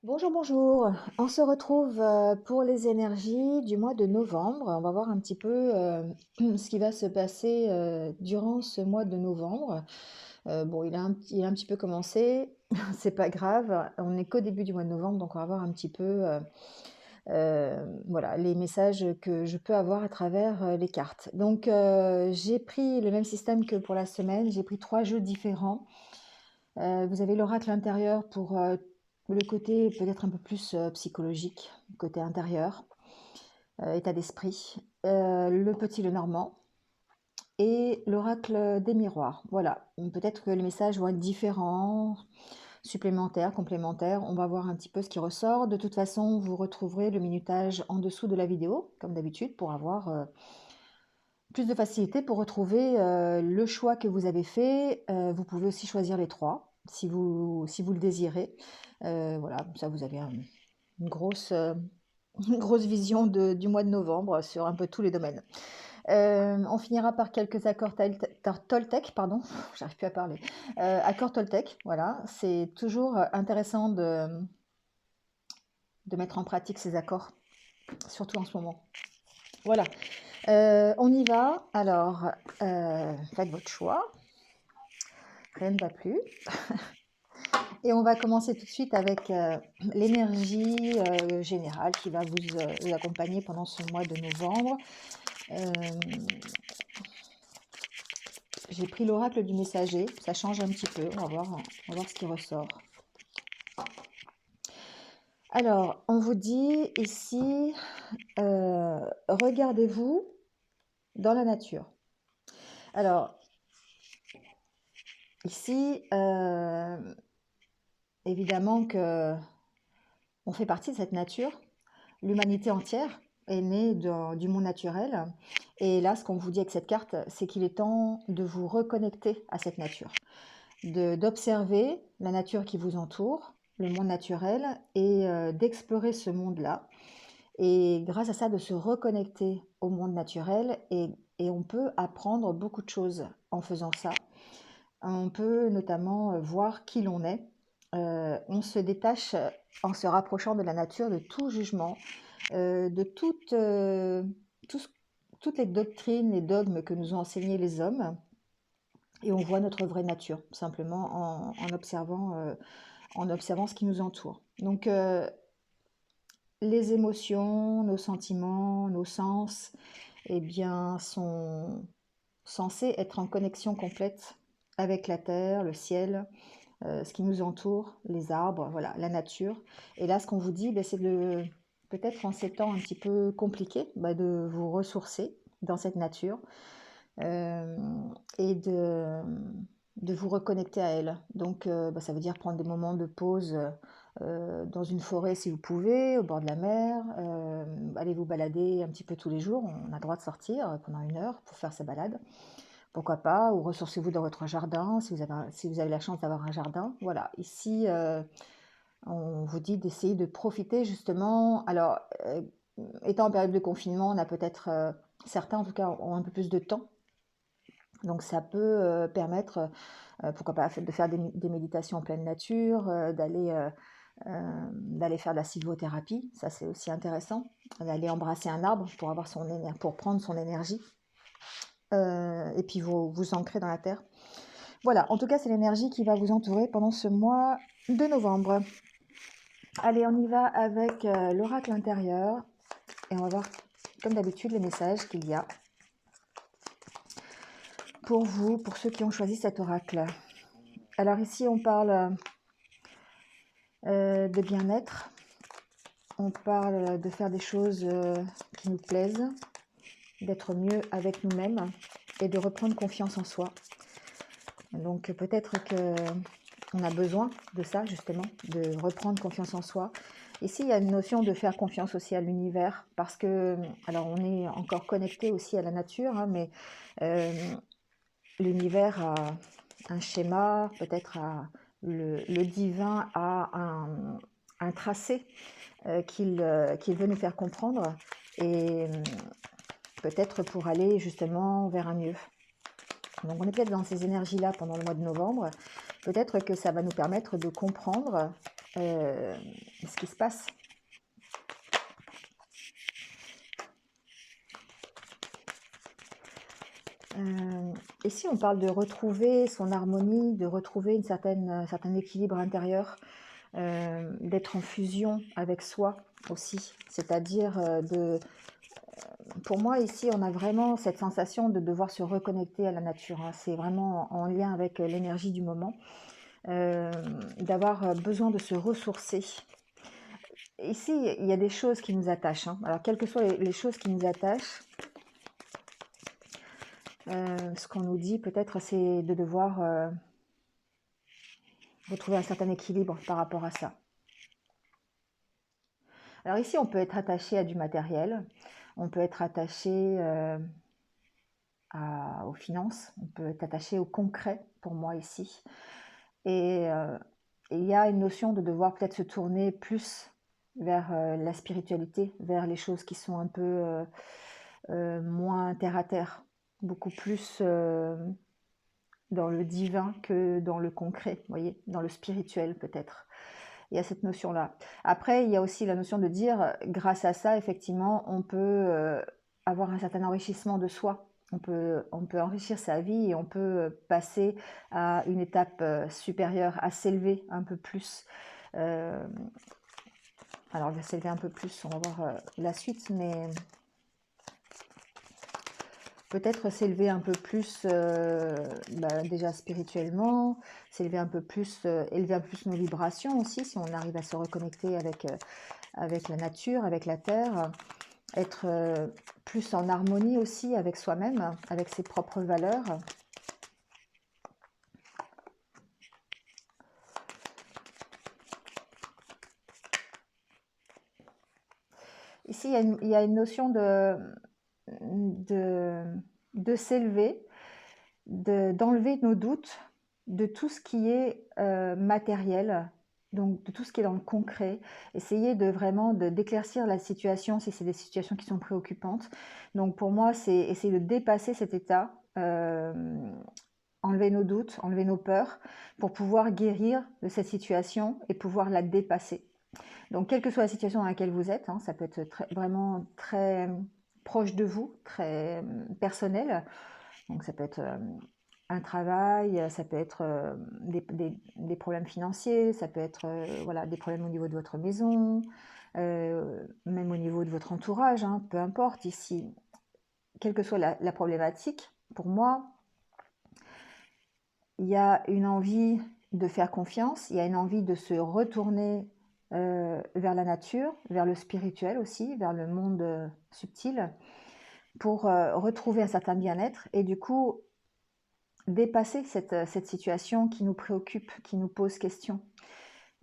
Bonjour, bonjour. On se retrouve pour les énergies du mois de novembre. On va voir un petit peu ce qui va se passer durant ce mois de novembre. Bon, il a un petit peu commencé, c'est pas grave. On n'est qu'au début du mois de novembre, donc on va voir un petit peu voilà, les messages que je peux avoir à travers les cartes. Donc, j'ai pris le même système que pour la semaine. J'ai pris 3 jeux différents. Vous avez l'oracle intérieur pour le côté peut-être un peu plus psychologique, côté intérieur, état d'esprit. Le petit le normand et l'oracle des miroirs. Voilà, peut-être que les messages vont être différents, supplémentaires, complémentaires. On va voir un petit peu ce qui ressort. De toute façon, vous retrouverez le minutage en dessous de la vidéo, comme d'habitude, pour avoir plus de facilité pour retrouver le choix que vous avez fait. Vous pouvez aussi choisir les trois si vous le désirez. Voilà, ça vous avez une grosse, une grosse vision du mois de novembre sur un peu tous les domaines. On finira par quelques accords Toltec, pardon, j'arrive plus à parler. Accords Toltec, voilà, c'est toujours intéressant de mettre en pratique ces accords, surtout en ce moment. Voilà, on y va. Alors, faites votre choix. Rien ne va plus. Et on va commencer tout de suite avec l'énergie générale qui va vous accompagner pendant ce mois de novembre. Euh, j'ai pris l'oracle du messager, ça change un petit peu, on va voir ce qui ressort. Alors, on vous dit ici, regardez-vous dans la nature. Alors, ici, évidemment que on fait partie de cette nature. L'humanité entière est née du monde naturel. Et là, ce qu'on vous dit avec cette carte, c'est qu'il est temps de vous reconnecter à cette nature, d'observer la nature qui vous entoure, le monde naturel, et d'explorer ce monde-là. Et grâce à ça, de se reconnecter au monde naturel. Et on peut apprendre beaucoup de choses en faisant ça. On peut notamment voir qui l'on est. On se détache en se rapprochant de la nature de tout jugement, de tout toutes les doctrines et dogmes que nous ont enseignés les hommes, et on voit notre vraie nature, simplement en observant ce qui nous entoure. Donc, les émotions, nos sentiments, nos sens, eh bien, sont censés être en connexion complète avec la terre, le ciel, ce qui nous entoure, les arbres, voilà, la nature. Et là, ce qu'on vous dit, ben, c'est de, peut-être en ces temps un petit peu compliqués, ben, de vous ressourcer dans cette nature euh, et de vous reconnecter à elle. Donc, ben, ça veut dire prendre des moments de pause dans une forêt si vous pouvez, au bord de la mer, allez vous balader un petit peu tous les jours. On a le droit de sortir pendant 1 heure pour faire sa balade. Pourquoi pas, ou ressourcez-vous dans votre jardin si vous avez la chance d'avoir un jardin. Voilà, ici, on vous dit d'essayer de profiter justement. Alors, étant en période de confinement, on a peut-être, certains en tout cas, ont un peu plus de temps. Donc, ça peut permettre, pourquoi pas, de faire des méditations en pleine nature, d'aller faire de la sylvothérapie. Ça, c'est aussi intéressant. D'aller embrasser un arbre pour, pour prendre son énergie. Et puis vous ancrer dans la terre. Voilà, en tout cas, c'est l'énergie qui va vous entourer pendant ce mois de novembre. Allez, on y va avec l'oracle intérieur et on va voir, comme d'habitude, les messages qu'il y a pour vous, pour ceux qui ont choisi cet oracle. Alors ici, on parle de bien-être, on parle de faire des choses qui nous plaisent, d'être mieux avec nous-mêmes et de reprendre confiance en soi. Donc peut-être que on a besoin de ça justement, de reprendre confiance en soi. Ici, il y a une notion de faire confiance aussi à l'univers parce que, alors on est encore connecté aussi à la nature, hein, mais euh, l'univers a un schéma, peut-être le divin a un tracé qu'il veut nous faire comprendre et peut-être pour aller justement vers un mieux. Donc on est peut-être dans ces énergies-là pendant le mois de novembre. Peut-être que ça va nous permettre de comprendre ce qui se passe. Et si on parle de retrouver son harmonie, de retrouver un certain équilibre intérieur, d'être en fusion avec soi aussi, c'est-à-dire pour moi ici on a vraiment cette sensation de devoir se reconnecter à la nature, hein. C'est vraiment en lien avec l'énergie du moment, d'avoir besoin de se ressourcer. Ici il y a des choses qui nous attachent, hein. Alors quelles que soient les choses qui nous attachent, ce qu'on nous dit peut-être c'est de devoir retrouver un certain équilibre par rapport à ça. Alors ici, on peut être attaché à du matériel, on peut être attaché aux finances, on peut être attaché au concret pour moi ici. Et il y a une notion de devoir peut-être se tourner plus vers la spiritualité, vers les choses qui sont un peu moins terre à terre, beaucoup plus dans le divin que dans le concret, vous voyez, dans le spirituel peut-être. Il y a cette notion-là. Après, il y a aussi la notion de dire, grâce à ça, effectivement, on peut avoir un certain enrichissement de soi. On peut enrichir sa vie et on peut passer à une étape supérieure, à s'élever un peu plus. Alors, on va s'élever un peu plus, on va voir la suite, mais peut-être s'élever un peu plus déjà spirituellement, s'élever un peu plus, élever un peu plus nos vibrations aussi, si on arrive à se reconnecter avec la nature, avec la terre, être plus en harmonie aussi avec soi-même, avec ses propres valeurs. Ici, il y a une notion de s'élever, d'enlever nos doutes de tout ce qui est matériel, donc de tout ce qui est dans le concret, essayer de vraiment d'éclaircir la situation si c'est des situations qui sont préoccupantes. Donc pour moi, c'est essayer de dépasser cet état, enlever nos doutes, enlever nos peurs, pour pouvoir guérir de cette situation et pouvoir la dépasser. Donc quelle que soit la situation dans laquelle vous êtes, hein, ça peut être vraiment très proche de vous, très personnel. Donc ça peut être un travail, ça peut être des problèmes financiers, ça peut être voilà, des problèmes au niveau de votre maison, même au niveau de votre entourage, hein, peu importe ici. Quelle que soit la problématique, pour moi, il y a une envie de faire confiance, il y a une envie de se retourner vers la nature, vers le spirituel aussi, vers le monde subtil, pour retrouver un certain bien-être et du coup dépasser cette situation qui nous préoccupe, qui nous pose question.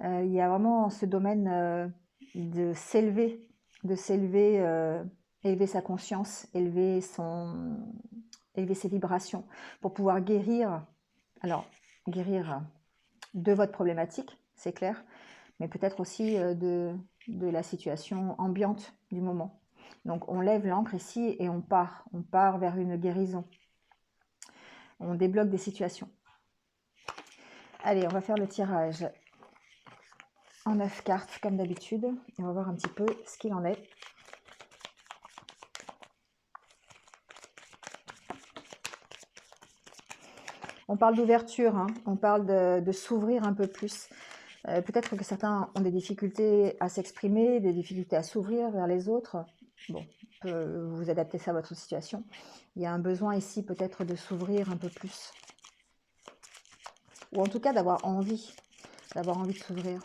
Il y a vraiment ce domaine de s'élever, élever sa conscience, élever ses vibrations pour pouvoir guérir. Alors, guérir de votre problématique, c'est clair, mais peut-être aussi de la situation ambiante du moment. Donc on lève l'ancre ici et on part vers une guérison. On débloque des situations. Allez, on va faire le tirage en 9 cartes comme d'habitude et on va voir un petit peu ce qu'il en est. On parle d'ouverture, hein, on parle de s'ouvrir un peu plus. Peut-être que certains ont des difficultés à s'exprimer, des difficultés à s'ouvrir vers les autres. Bon, vous adaptez ça à votre situation. Il y a un besoin ici peut-être de s'ouvrir un peu plus. Ou en tout cas d'avoir envie de s'ouvrir.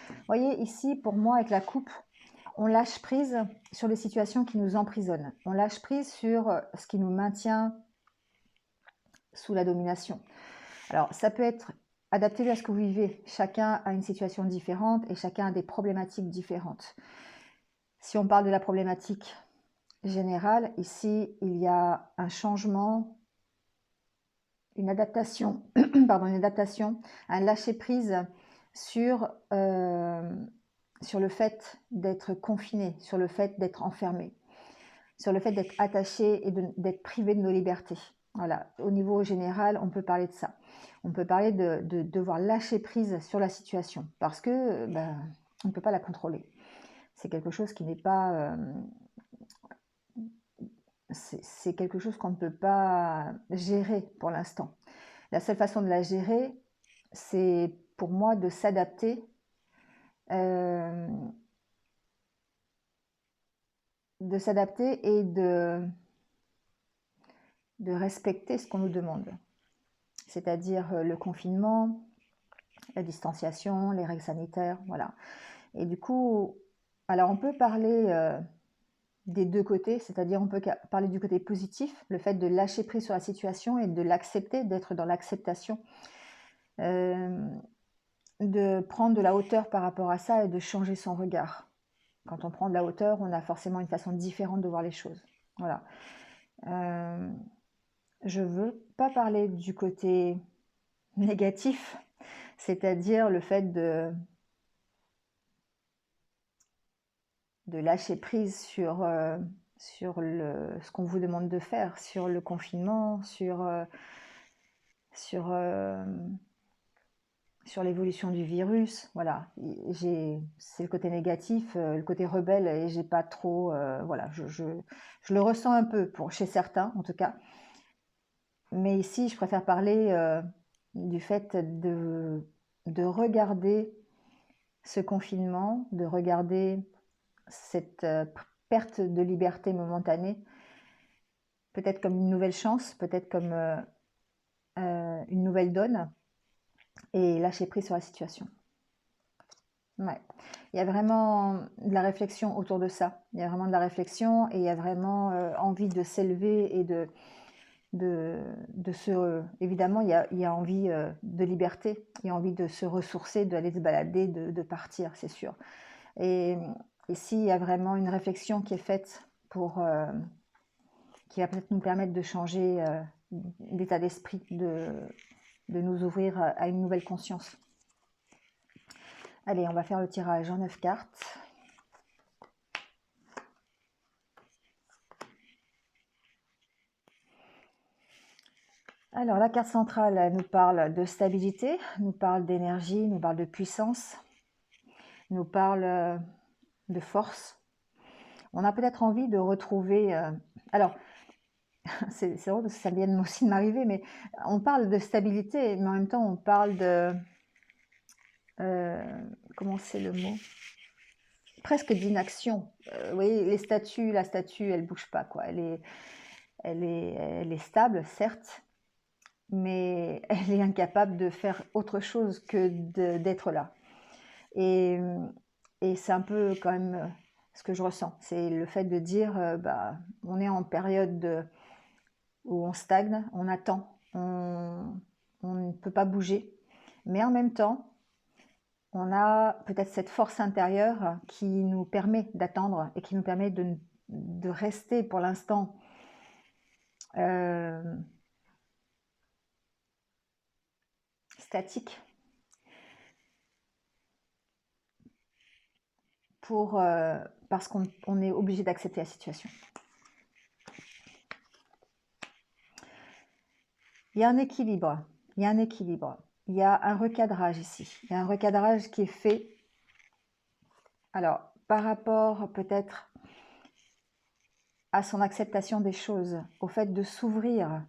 Vous voyez, ici, pour moi, avec la coupe, on lâche prise sur les situations qui nous emprisonnent. On lâche prise sur ce qui nous maintient sous la domination. Alors, ça peut être adapté à ce que vous vivez. Chacun a une situation différente et chacun a des problématiques différentes. Si on parle de la problématique générale, ici, il y a un changement, une adaptation, un lâcher-prise sur le fait d'être confiné, sur le fait d'être enfermé. sur le fait d'être attaché et d'être privé de nos libertés. Voilà, au niveau général, on peut parler de ça. On peut parler de devoir lâcher prise sur la situation parce que on ne peut pas la contrôler. C'est quelque chose qui n'est pas... c'est quelque chose qu'on ne peut pas gérer pour l'instant. La seule façon de la gérer, c'est pour moi de s'adapter, euh, et de respecter ce qu'on nous demande. C'est-à-dire le confinement, la distanciation, les règles sanitaires, voilà. Et du coup, alors on peut parler des deux côtés, c'est-à-dire on peut parler du côté positif, le fait de lâcher prise sur la situation et de l'accepter, d'être dans l'acceptation, de prendre de la hauteur par rapport à ça et de changer son regard. Quand on prend de la hauteur, on a forcément une façon différente de voir les choses. Voilà. Je ne veux pas parler du côté négatif, c'est-à-dire le fait de lâcher prise sur ce qu'on vous demande de faire, sur le confinement, sur l'évolution du virus. Voilà, c'est le côté négatif, le côté rebelle, et j'ai pas trop... voilà, je le ressens un peu chez certains, en tout cas. Mais ici, je préfère parler du fait de regarder ce confinement, de regarder cette perte de liberté momentanée, peut-être comme une nouvelle chance, peut-être comme une nouvelle donne, et lâcher prise sur la situation. Ouais. Il y a vraiment de la réflexion autour de ça. Il y a vraiment de la réflexion et il y a vraiment envie de s'élever et évidemment, il y a envie de liberté, il y a envie de se ressourcer, d'aller se balader, de partir, c'est sûr. Et ici, il y a vraiment une réflexion qui est faite qui va peut-être nous permettre de changer d'état d'esprit, de nous ouvrir à une nouvelle conscience. Allez, on va faire le tirage en 9 cartes. Alors, la carte centrale, elle nous parle de stabilité, nous parle d'énergie, nous parle de puissance, nous parle de force. On a peut-être envie de retrouver... alors, c'est drôle parce que ça vient aussi de m'arriver, mais on parle de stabilité, mais en même temps, on parle de... comment c'est le mot? Presque d'inaction. Vous voyez, la statue, elle bouge pas, quoi. Elle est stable, certes, mais elle est incapable de faire autre chose que d'être là. Et c'est un peu quand même ce que je ressens. C'est le fait de dire, on est en période où on stagne, on attend, on ne peut pas bouger. Mais en même temps, on a peut-être cette force intérieure qui nous permet d'attendre et qui nous permet de rester pour l'instant statique parce qu'on est obligé d'accepter la situation. Il y a un équilibre, il y a un recadrage ici, il y a un recadrage qui est fait. Alors, par rapport peut-être à son acceptation des choses, au fait de s'ouvrir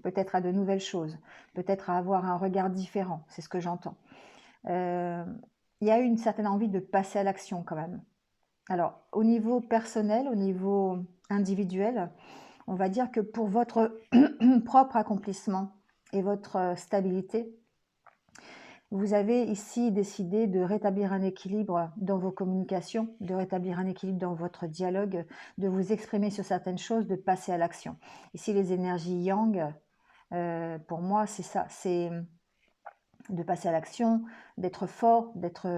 peut-être à de nouvelles choses, peut-être à avoir un regard différent, c'est ce que j'entends. Il y a eu une certaine envie de passer à l'action quand même. Alors, au niveau personnel, au niveau individuel, on va dire que pour votre propre accomplissement et votre stabilité, vous avez ici décidé de rétablir un équilibre dans vos communications, de rétablir un équilibre dans votre dialogue, de vous exprimer sur certaines choses, de passer à l'action. Ici, les énergies yang, pour moi, c'est ça, c'est de passer à l'action, d'être fort, d'être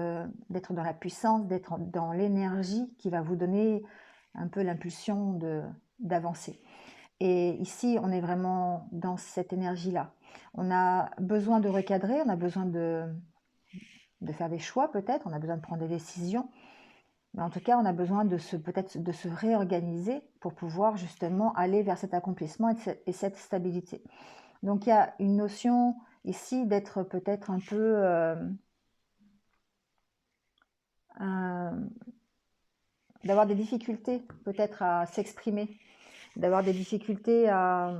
dans la puissance, d'être dans l'énergie qui va vous donner un peu l'impulsion d'avancer. Et ici, on est vraiment dans cette énergie-là. On a besoin de recadrer, on a besoin de faire des choix peut-être, on a besoin de prendre des décisions. Mais en tout cas, on a besoin de peut-être de se réorganiser pour pouvoir justement aller vers cet accomplissement et cette stabilité. Donc il y a une notion ici d'être peut-être un peu d'avoir des difficultés peut-être à s'exprimer, d'avoir des difficultés à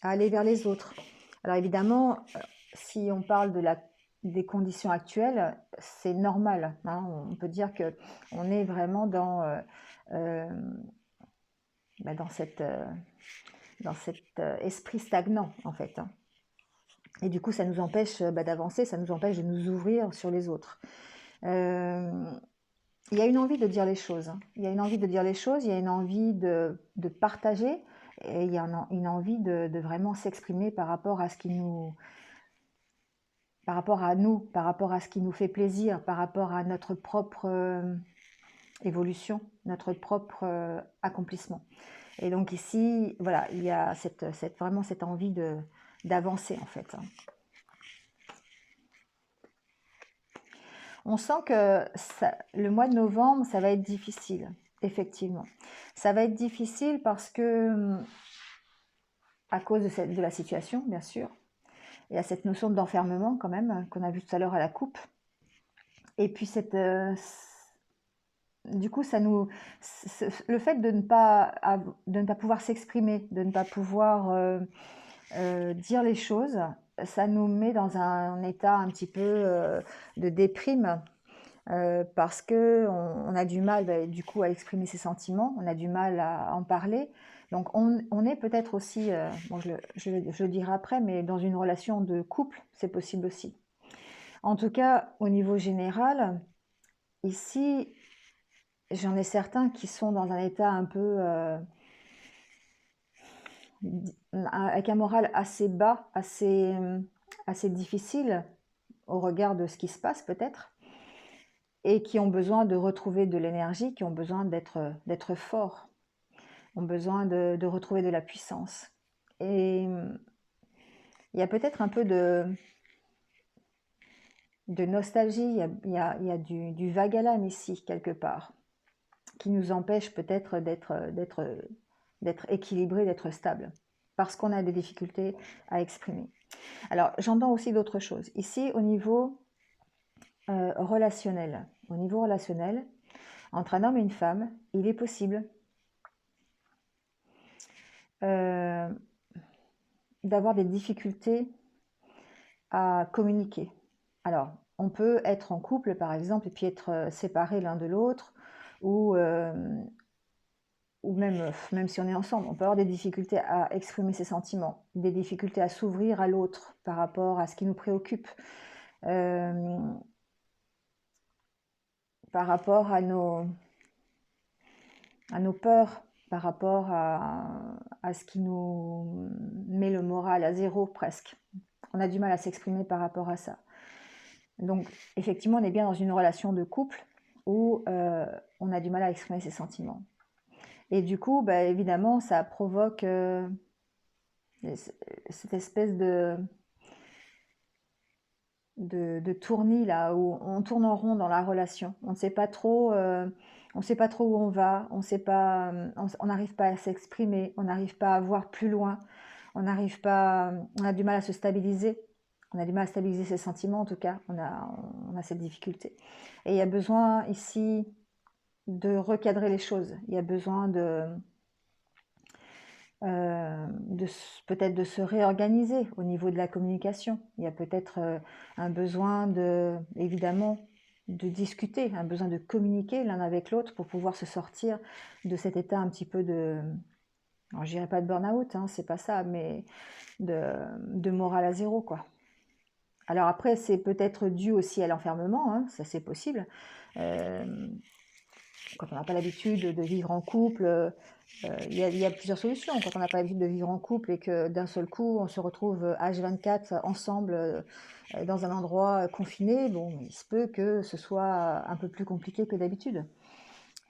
aller vers les autres. Alors évidemment, si on parle des conditions actuelles, c'est normal, hein. On peut dire qu'on est vraiment euh, dans cet esprit stagnant en fait, hein. Et du coup, ça nous empêche d'avancer, ça nous empêche de nous ouvrir sur les autres. Il y a une envie de dire les choses, hein. Il y a une envie de dire les choses, il y a une envie de partager, et il y a une envie de vraiment s'exprimer par rapport à ce qui nous, par rapport à nous, par rapport à ce qui nous fait plaisir, par rapport à notre propre évolution, notre propre accomplissement. Et donc ici, voilà, il y a vraiment cette envie d'avancer en fait, hein. On sent que le mois de novembre, ça va être difficile, effectivement. Ça va être difficile parce que, à cause de la situation, bien sûr, il y a cette notion d'enfermement quand même, qu'on a vu tout à l'heure à la coupe. Et puis du coup, le fait de ne pas pouvoir s'exprimer, de ne pas pouvoir dire les choses, ça nous met dans un état un petit peu de déprime. Parce qu'on a du mal du coup à exprimer ses sentiments, on a du mal à en parler. Donc on est peut-être aussi, bon, je le dirai après, mais dans une relation de couple, c'est possible aussi. En tout cas, au niveau général, ici, j'en ai certains qui sont dans un état un peu avec un moral assez bas, assez difficile au regard de ce qui se passe peut-être, et qui ont besoin de retrouver de l'énergie, qui ont besoin d'être forts, ont besoin de retrouver de la puissance. Et il y a peut-être un peu de nostalgie, il y a du vague à l'âme ici, quelque part, qui nous empêche peut-être d'être équilibré, d'être stable, parce qu'on a des difficultés à exprimer. Alors, j'entends aussi d'autres choses. Ici, au niveau relationnel, entre un homme et une femme, il est possible d'avoir des difficultés à communiquer. Alors, on peut être en couple, par exemple, et puis être séparés l'un de l'autre, ou même si on est ensemble, on peut avoir des difficultés à exprimer ses sentiments, des difficultés à s'ouvrir à l'autre par rapport à ce qui nous préoccupe, par rapport à nos peurs, par rapport à ce qui nous met le moral à zéro presque. On a du mal à s'exprimer par rapport à ça. Donc, effectivement, on est bien dans une relation de couple où on a du mal à exprimer ses sentiments. Et du coup, évidemment, ça provoque cette espèce de tournis là, où on tourne en rond dans la relation. On ne sait pas trop, où on va, on n'arrive pas à s'exprimer, on n'arrive pas à voir plus loin, on a du mal à se stabiliser. On a du mal à stabiliser ses sentiments, en tout cas, on a cette difficulté. Et il y a besoin ici de recadrer les choses. Il y a besoin peut-être de se réorganiser au niveau de la communication. Il y a peut-être un besoin évidemment, de discuter, un besoin de communiquer l'un avec l'autre pour pouvoir se sortir de cet état un petit peu alors je dirais pas de burn-out, hein, c'est pas ça, mais de morale à zéro, quoi. Alors après, c'est peut-être dû aussi à l'enfermement, hein, ça c'est possible. Quand on n'a pas l'habitude de vivre en couple, il y a plusieurs solutions. Quand on n'a pas l'habitude de vivre en couple et que d'un seul coup on se retrouve H24 ensemble dans un endroit confiné, bon, il se peut que ce soit un peu plus compliqué que d'habitude.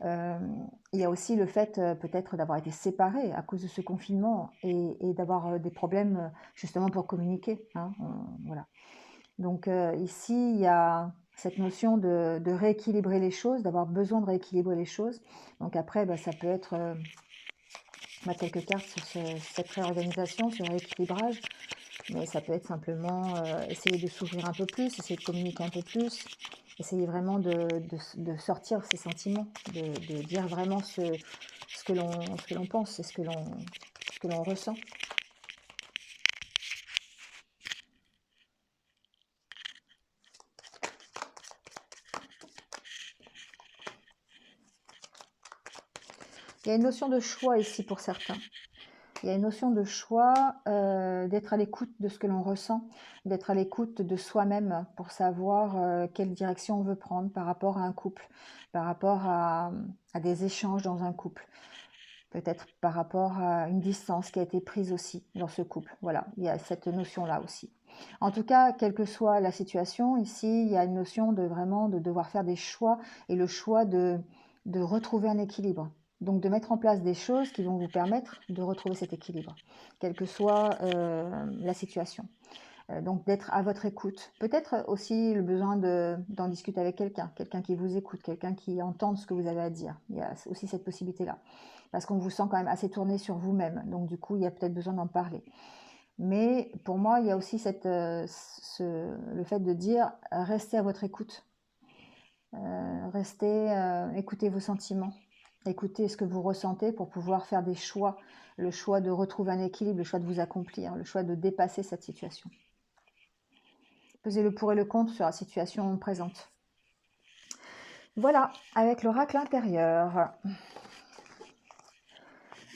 Il y a aussi le fait peut-être d'avoir été séparés à cause de ce confinement et d'avoir des problèmes justement pour communiquer, hein, voilà. Donc ici, il y a cette notion de rééquilibrer les choses, d'avoir besoin de rééquilibrer les choses. Donc après, ça peut être quelques cartes sur cette réorganisation, ce rééquilibrage, mais ça peut être simplement essayer de s'ouvrir un peu plus, essayer de communiquer un peu plus, essayer vraiment de sortir ces sentiments, de dire vraiment ce que l'on pense et ce que l'on ressent. Il y a une notion de choix ici pour certains. Il y a une notion de choix, d'être à l'écoute de ce que l'on ressent, d'être à l'écoute de soi-même pour savoir quelle direction on veut prendre par rapport à un couple, par rapport à des échanges dans un couple, peut-être par rapport à une distance qui a été prise aussi dans ce couple. Voilà, il y a cette notion-là aussi. En tout cas, quelle que soit la situation, ici, il y a une notion de vraiment de devoir faire des choix et le choix de retrouver un équilibre. Donc de mettre en place des choses qui vont vous permettre de retrouver cet équilibre, quelle que soit la situation. Donc d'être à votre écoute. Peut-être aussi le besoin d'en discuter avec quelqu'un qui vous écoute, quelqu'un qui entende ce que vous avez à dire. Il y a aussi cette possibilité-là. Parce qu'on vous sent quand même assez tourné sur vous-même. Donc du coup, il y a peut-être besoin d'en parler. Mais pour moi, il y a aussi le fait de dire restez à votre écoute. Écoutez vos sentiments. Écoutez ce que vous ressentez pour pouvoir faire des choix. Le choix de retrouver un équilibre, le choix de vous accomplir, le choix de dépasser cette situation. Pesez le pour et le contre sur la situation présente. Voilà, avec l'oracle intérieur.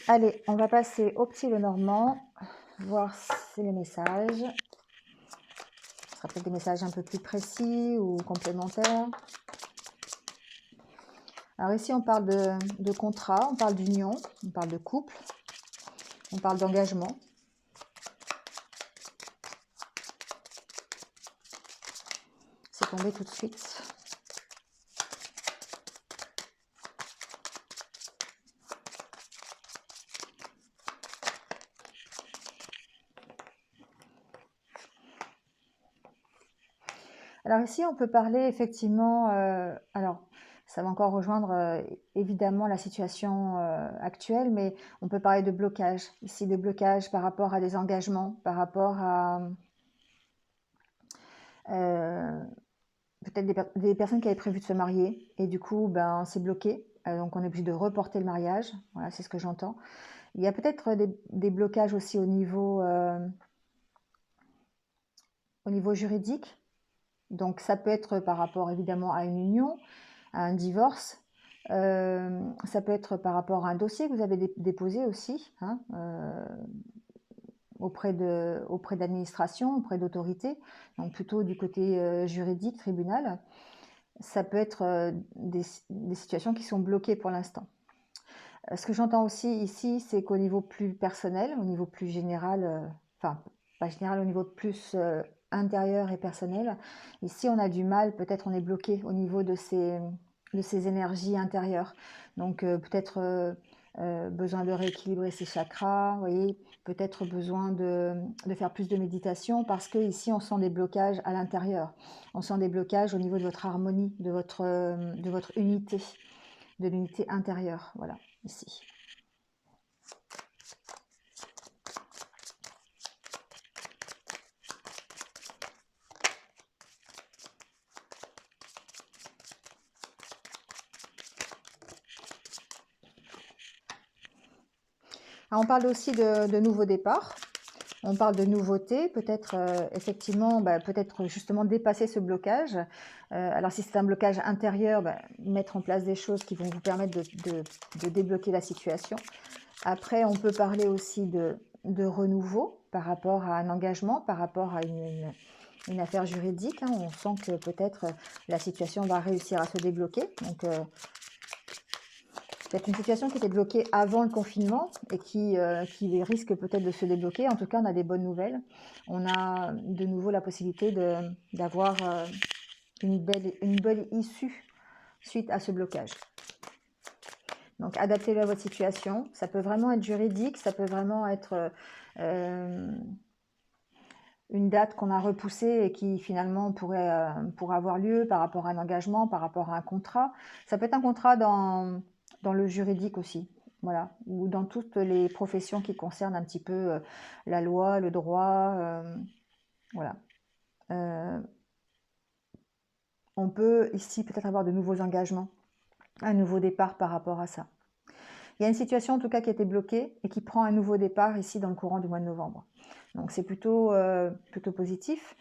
Allez, on va passer au petit Lenormand, voir si les messages. Ce sera peut-être des messages un peu plus précis ou complémentaires. Alors ici, on parle de contrat, on parle d'union, on parle de couple, on parle d'engagement. C'est tombé tout de suite. Alors ici, on peut parler effectivement, alors ça va encore rejoindre évidemment la situation actuelle, mais on peut parler de blocage, ici de blocage par rapport à des engagements, par rapport à peut-être des personnes qui avaient prévu de se marier, et du coup, c'est bloqué, donc on est obligé de reporter le mariage, voilà, c'est ce que j'entends. Il y a peut-être des blocages aussi au niveau juridique, donc ça peut être par rapport évidemment à une union, à un divorce, ça peut être par rapport à un dossier que vous avez déposé aussi, hein, auprès d'administration, auprès d'autorités, donc plutôt du côté juridique, tribunal. Ça peut être des situations qui sont bloquées pour l'instant. Ce que j'entends aussi ici, c'est qu'au niveau plus personnel, au niveau plus général, enfin pas général, au niveau plus intérieur et personnel, ici on a du mal, peut-être on est bloqué au niveau de ces énergies intérieures. Donc peut-être besoin de rééquilibrer ses chakras, vous voyez, peut-être besoin de faire plus de méditation parce que ici on sent des blocages à l'intérieur. On sent des blocages au niveau de votre harmonie, de votre unité, de l'unité intérieure, voilà, ici. Alors, on parle aussi de nouveaux départs. On parle de nouveautés, peut-être effectivement, peut-être justement dépasser ce blocage. Alors si c'est un blocage intérieur, mettre en place des choses qui vont vous permettre de débloquer la situation. Après, on peut parler aussi de renouveau par rapport à un engagement, par rapport à une affaire juridique. Hein. On sent que peut-être la situation va réussir à se débloquer. Donc peut-être une situation qui était bloquée avant le confinement et qui risque peut-être de se débloquer. En tout cas, on a des bonnes nouvelles. On a de nouveau la possibilité d'avoir une belle issue suite à ce blocage. Donc, adaptez-le à votre situation. Ça peut vraiment être juridique, ça peut vraiment être une date qu'on a repoussée et qui finalement pourrait avoir lieu par rapport à un engagement, par rapport à un contrat. Ça peut être un contrat dans le juridique aussi, voilà, ou dans toutes les professions qui concernent un petit peu la loi, le droit, voilà. Euh, on peut ici peut-être avoir de nouveaux engagements, un nouveau départ par rapport à ça. Il y a une situation en tout cas qui a été bloquée et qui prend un nouveau départ ici dans le courant du mois de novembre. Donc c'est plutôt positif,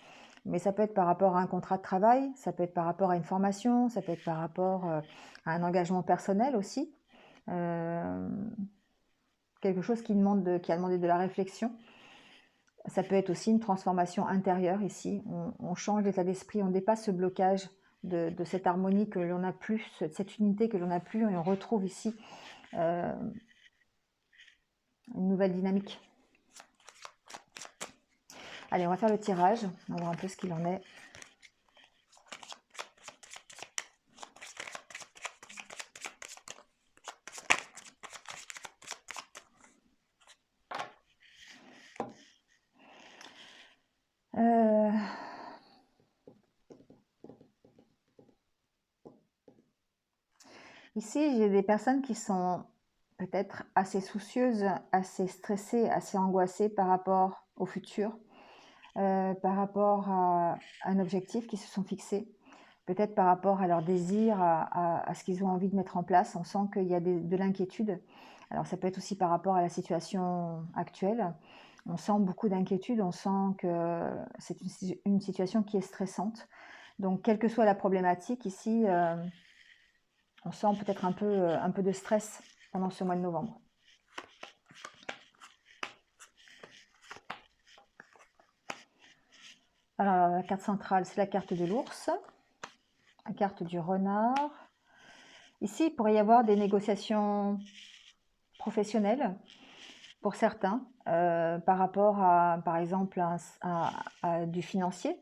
mais ça peut être par rapport à un contrat de travail, ça peut être par rapport à une formation, ça peut être par rapport à un engagement personnel aussi. Euh, Quelque chose qui a demandé de la réflexion. Ça peut être aussi une transformation intérieure ici. On change d'état d'esprit, on dépasse ce blocage de cette harmonie que l'on n'a plus, cette unité que l'on n'a plus, et on retrouve ici euh, une nouvelle dynamique. Allez, on va faire le tirage, on va voir un peu ce qu'il en est. Euh, Ici, j'ai des personnes qui sont peut-être assez soucieuses, assez stressées, assez angoissées par rapport au futur, par rapport à un objectif qu'ils se sont fixés, peut-être par rapport à leur désir, à ce qu'ils ont envie de mettre en place. On sent qu'il y a de l'inquiétude. Alors ça peut être aussi par rapport à la situation actuelle. On sent beaucoup d'inquiétude, on sent que c'est une situation qui est stressante. Donc quelle que soit la problématique ici, on sent peut-être un peu de stress pendant ce mois de novembre. Alors, la carte centrale, c'est la carte de l'ours, la carte du renard. Ici, il pourrait y avoir des négociations professionnelles pour certains par rapport à, par exemple, à du financier.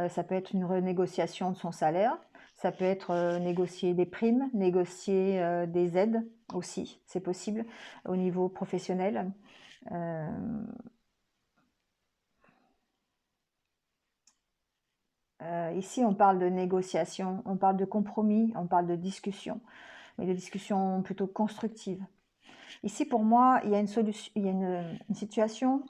Ça peut être une renégociation de son salaire, ça peut être négocier des primes, négocier des aides aussi, c'est possible au niveau professionnel. Ici, on parle de négociation, on parle de compromis, on parle de discussion, mais de discussion plutôt constructive. Ici, pour moi, il y a une situation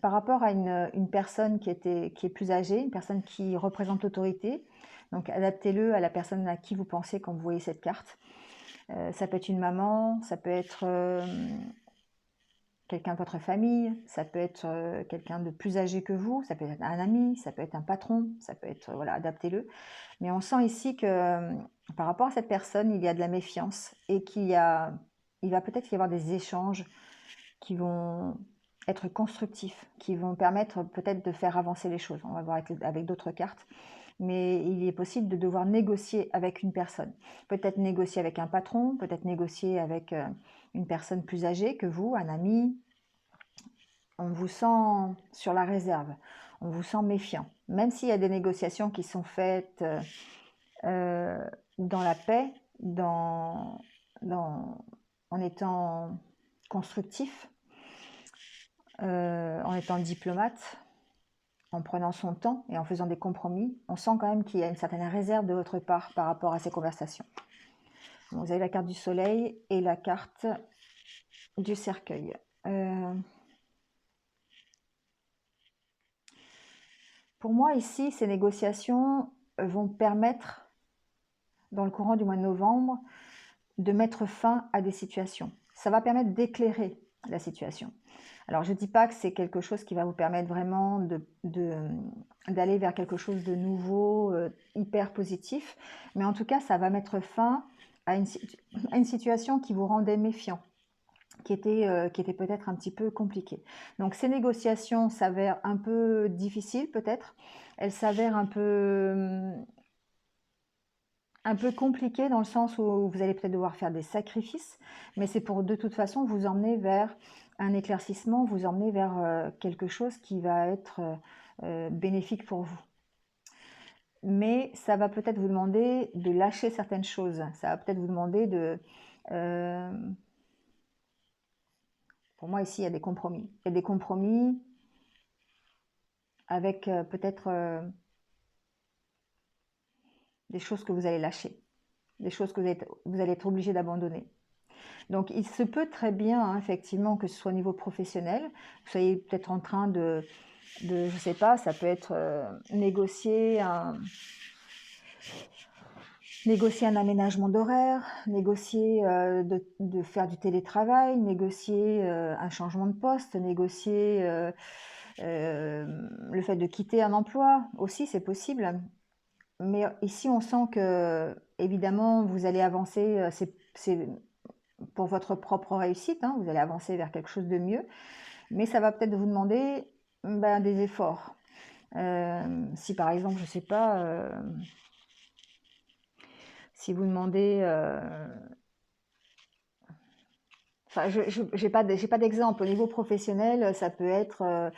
par rapport à une personne qui est plus âgée, une personne qui représente l'autorité. Donc, adaptez-le à la personne à qui vous pensez quand vous voyez cette carte. Ça peut être une maman, ça peut être quelqu'un de votre famille, ça peut être quelqu'un de plus âgé que vous, ça peut être un ami, ça peut être un patron, ça peut être, voilà, adaptez-le. Mais on sent ici que par rapport à cette personne, il y a de la méfiance et il va peut-être y avoir des échanges qui vont être constructifs, qui vont permettre peut-être de faire avancer les choses. On va voir avec d'autres cartes. Mais il est possible de devoir négocier avec une personne. Peut-être négocier avec un patron, peut-être négocier avec une personne plus âgée que vous, un ami. On vous sent sur la réserve, on vous sent méfiant. Même s'il y a des négociations qui sont faites dans la paix, en étant constructif, en étant diplomate, en prenant son temps et en faisant des compromis, on sent quand même qu'il y a une certaine réserve de votre part par rapport à ces conversations. Bon, vous avez la carte du soleil et la carte du cercueil. Pour moi, ici, ces négociations vont permettre, dans le courant du mois de novembre, de mettre fin à des situations. Ça va permettre d'éclairer la situation. Alors, je ne dis pas que c'est quelque chose qui va vous permettre vraiment d'aller vers quelque chose de nouveau, hyper positif, mais en tout cas, ça va mettre fin à une situation qui vous rendait méfiant, qui était peut-être un petit peu compliquée. Donc, ces négociations s'avèrent un peu difficiles peut-être, elles s'avèrent un peu compliqué dans le sens où vous allez peut-être devoir faire des sacrifices, mais c'est pour de toute façon vous emmener vers un éclaircissement, vous emmener vers quelque chose qui va être bénéfique pour vous. Mais ça va peut-être vous demander de lâcher certaines choses. Ça va peut-être vous demander de... pour moi ici, il y a des compromis. Il y a des compromis avec peut-être des choses que vous allez lâcher, des choses que vous allez être obligé d'abandonner. Donc, il se peut très bien, hein, effectivement, que ce soit au niveau professionnel, vous soyez peut-être en train je ne sais pas, ça peut être négocier un aménagement d'horaire, négocier de faire du télétravail, négocier un changement de poste, négocier le fait de quitter un emploi aussi, c'est possible. Mais ici, on sent que, évidemment, vous allez avancer, c'est pour votre propre réussite, hein, vous allez avancer vers quelque chose de mieux, mais ça va peut-être vous demander ben, des efforts. Si par exemple, je ne sais pas, si vous demandez, enfin, je n'ai pas d'exemple. Au niveau professionnel, ça peut être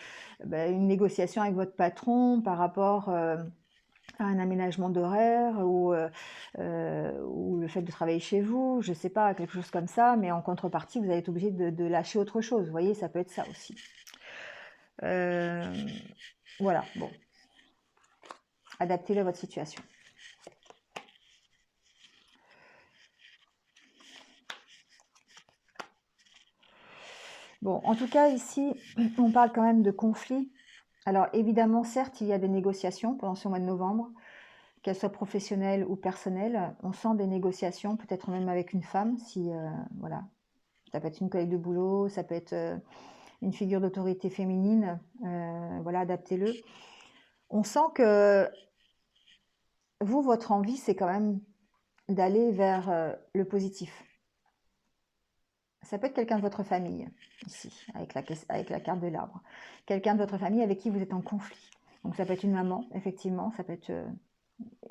ben, une négociation avec votre patron par rapport à un aménagement d'horaire ou le fait de travailler chez vous, je ne sais pas, quelque chose comme ça, mais en contrepartie, vous allez être obligé de lâcher autre chose. Vous voyez, ça peut être ça aussi. Voilà, bon, adaptez-le à votre situation. Bon, en tout cas, ici, on parle quand même de conflit. Alors, évidemment, certes, il y a des négociations pendant ce mois de novembre, qu'elles soient professionnelles ou personnelles. On sent des négociations, peut-être même avec une femme, si, voilà. Ça peut être une collègue de boulot, ça peut être une figure d'autorité féminine. Voilà, adaptez-le. On sent que vous, votre envie, c'est quand même d'aller vers le positif. Ça peut être quelqu'un de votre famille, ici, avec la carte de l'arbre. Quelqu'un de votre famille avec qui vous êtes en conflit. Donc ça peut être une maman, effectivement, ça peut être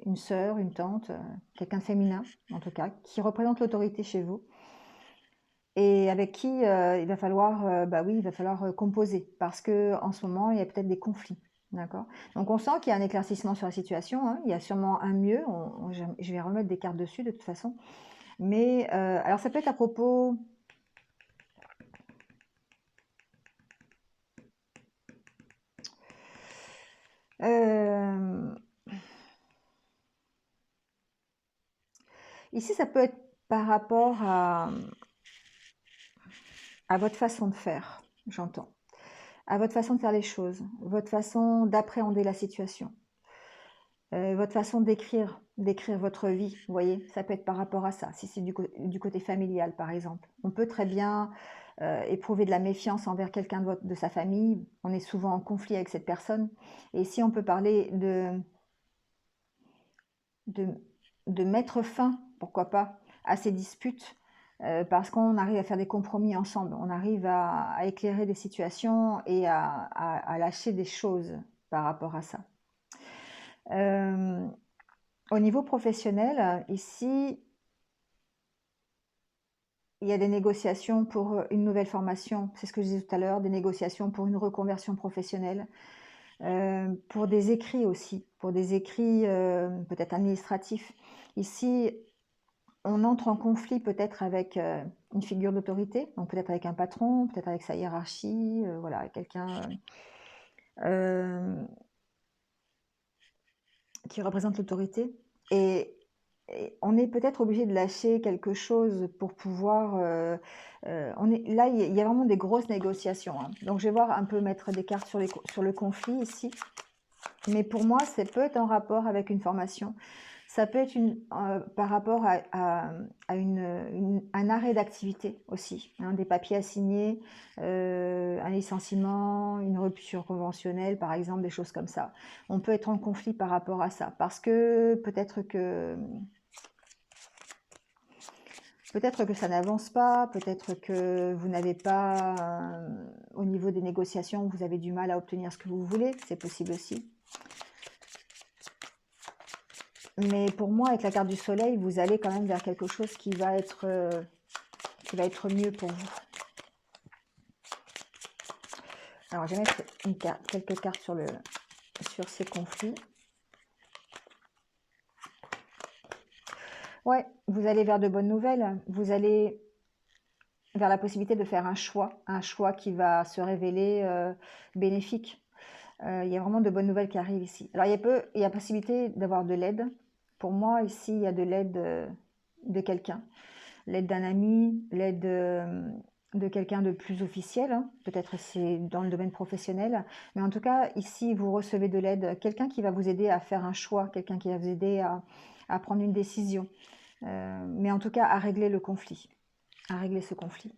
une sœur, une tante, quelqu'un de féminin, en tout cas, qui représente l'autorité chez vous. Et avec qui il va falloir, bah oui, il va falloir composer, parce que en ce moment, il y a peut-être des conflits. D'accord. Donc on sent qu'il y a un éclaircissement sur la situation, hein. Il y a sûrement un mieux. Je vais remettre des cartes dessus de toute façon. Mais alors ça peut être à propos. Euh, Ici, ça peut être par rapport à votre façon de faire, j'entends. À votre façon de faire les choses, votre façon d'appréhender la situation, votre façon d'écrire votre vie, vous voyez, ça peut être par rapport à ça, si c'est du côté familial par exemple. On peut très bien éprouver de la méfiance envers quelqu'un de sa famille, on est souvent en conflit avec cette personne, et si on peut parler de, de mettre fin, pourquoi pas, à ces disputes, parce qu'on arrive à faire des compromis ensemble, on arrive à éclairer des situations et à lâcher des choses par rapport à ça. Au niveau professionnel, ici, il y a des négociations pour une nouvelle formation, c'est ce que je disais tout à l'heure, des négociations pour une reconversion professionnelle, pour des écrits aussi, pour des écrits peut-être administratifs. Ici, on entre en conflit peut-être avec une figure d'autorité, donc peut-être avec un patron, peut-être avec sa hiérarchie, voilà, quelqu'un qui représente l'autorité. Et on est peut-être obligé de lâcher quelque chose pour pouvoir. Là, il y a vraiment des grosses négociations, hein. Donc, je vais voir un peu mettre des cartes sur le conflit ici. Mais pour moi, ça peut être en rapport avec une formation. Ça peut être par rapport à un arrêt d'activité aussi, hein, des papiers à signer, un licenciement, une rupture conventionnelle, par exemple, des choses comme ça. On peut être en conflit par rapport à ça, parce que peut-être que ça n'avance pas, peut-être que vous n'avez pas, au niveau des négociations, vous avez du mal à obtenir ce que vous voulez, c'est possible aussi. Mais pour moi, avec la carte du soleil, vous allez quand même vers quelque chose qui va être mieux pour vous. Alors, je vais mettre quelques cartes sur ces conflits. Ouais, vous allez vers de bonnes nouvelles. Vous allez vers la possibilité de faire un choix qui va se révéler bénéfique. Il y a vraiment de bonnes nouvelles qui arrivent ici. Alors, il y a possibilité d'avoir de l'aide. Pour moi, ici, il y a de l'aide de quelqu'un. L'aide d'un ami, l'aide de quelqu'un de plus officiel. Hein. Peut-être c'est dans le domaine professionnel. Mais en tout cas, ici, vous recevez de l'aide. Quelqu'un qui va vous aider à faire un choix. Quelqu'un qui va vous aider à prendre une décision. Mais en tout cas, à régler le conflit. À régler ce conflit.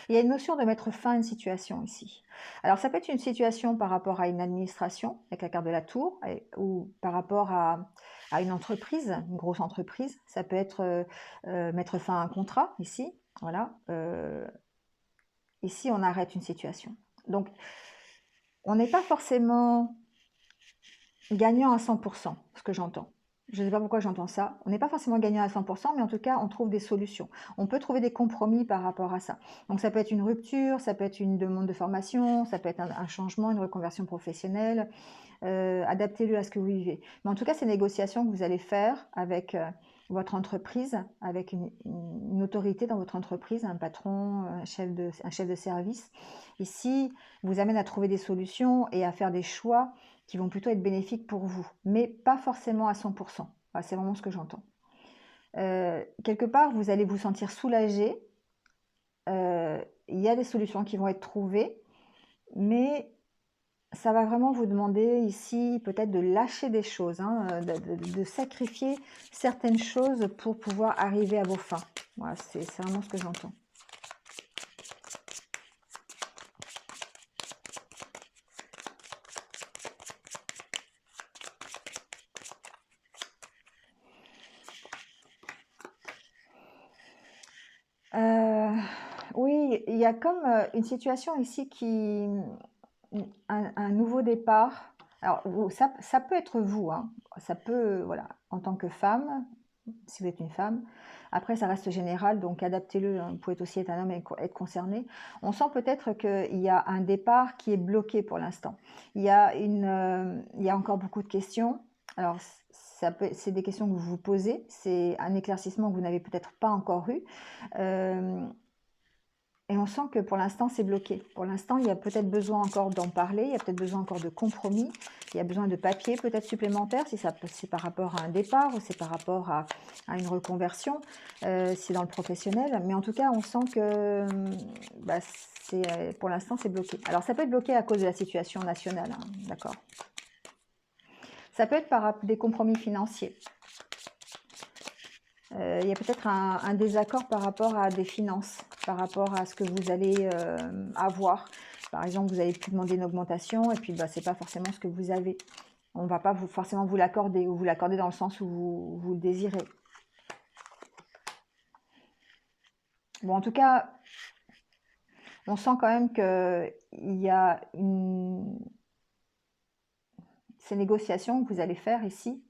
Il y a une notion de mettre fin à une situation ici. Alors, ça peut être une situation par rapport à une administration, avec la carte de la tour, ou par rapport à une entreprise, une grosse entreprise. Ça peut être mettre fin à un contrat, ici. Voilà. Ici, on arrête une situation. Donc, on n'est pas forcément gagnant à 100%, ce que j'entends. Je ne sais pas pourquoi j'entends ça. On n'est pas forcément gagnant à 100%, mais en tout cas, on trouve des solutions. On peut trouver des compromis par rapport à ça. Donc, ça peut être une rupture, ça peut être une demande de formation, ça peut être un changement, une reconversion professionnelle. Adaptez-le à ce que vous vivez. Mais en tout cas, ces négociations que vous allez faire avec votre entreprise, avec une autorité dans votre entreprise, un patron, un chef de service, ici, vous amène à trouver des solutions et à faire des choix qui vont plutôt être bénéfiques pour vous, mais pas forcément à 100%. Voilà, c'est vraiment ce que j'entends. Quelque part, vous allez vous sentir soulagé. Il y a des solutions qui vont être trouvées, mais ça va vraiment vous demander ici peut-être de lâcher des choses, hein, de sacrifier certaines choses pour pouvoir arriver à vos fins. Voilà, c'est vraiment ce que j'entends. Oui, il y a comme une situation ici qui... un nouveau départ. Alors, ça peut être vous, hein. Ça peut, voilà, en tant que femme, si vous êtes une femme. Après, ça reste général, donc adaptez-le. Hein. Vous pouvez aussi être un homme et être concerné. On sent peut-être qu'il y a un départ qui est bloqué pour l'instant. Il y a encore beaucoup de questions. Alors, c'est des questions que vous vous posez. C'est un éclaircissement que vous n'avez peut-être pas encore eu. Et on sent que pour l'instant, c'est bloqué. Pour l'instant, il y a peut-être besoin encore d'en parler, il y a peut-être besoin encore de compromis, il y a besoin de papier peut-être supplémentaire, si c'est par rapport à un départ ou c'est par rapport à une reconversion, si dans le professionnel. Mais en tout cas, on sent que pour l'instant, c'est bloqué. Alors, ça peut être bloqué à cause de la situation nationale, hein, d'accord. Ça peut être par des compromis financiers. Il y a peut-être un désaccord par rapport à des finances, par rapport à ce que vous allez avoir. Par exemple, vous avez pu demander une augmentation et puis ce n'est pas forcément ce que vous avez. On ne va pas forcément vous l'accorder ou vous l'accorder dans le sens où vous le désirez. Bon, en tout cas, on sent quand même qu'il y a ces négociations que vous allez faire ici,